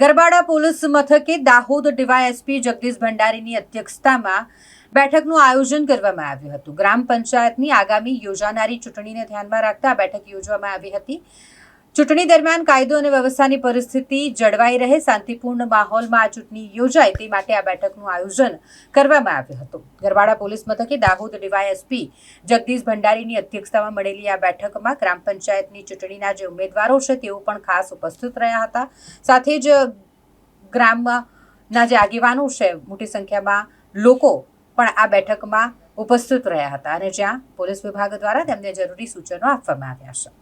Garbada police મથકે Dahod DYSP Jagdish ભંડારીની અધ્યક્ષતામાં બેઠકનું આયોજન કરવામાં આવ્યું હતું। ગ્રામ પંચાયતની આગામી યોજાનારી ચૂંટણીને ધ્યાનમાં રાખતા આ બેઠક યોજવામાં આવી હતી। ચૂંટણી દરમિયાન કાયદો અને વ્યવસ્થાની પરિસ્થિતિ જળવાઈ રહે, શાંતિપૂર્ણ માહોલમાં આ ચૂંટણી યોજાય તે માટે આ બેઠકનું આયોજન કરવામાં આવ્યું હતું। ગરબાડા પોલીસ મથકે દાહોદ ડીવાયએસપી જગદીશ ભંડારીની અધ્યક્ષતામાં મળેલી આ બેઠકમાં ગ્રામ પંચાયતની ચૂંટણીના જે ઉમેદવારો છે તેઓ પણ ખાસ ઉપસ્થિત રહ્યા હતા। સાથે જ ગ્રામના જે આગેવાનો છે, મોટી સંખ્યામાં લોકો પણ આ બેઠકમાં ઉપસ્થિત રહ્યા હતા અને જ્યાં પોલીસ વિભાગ દ્વારા તેમને જરૂરી સૂચનો આપવામાં આવ્યા છે।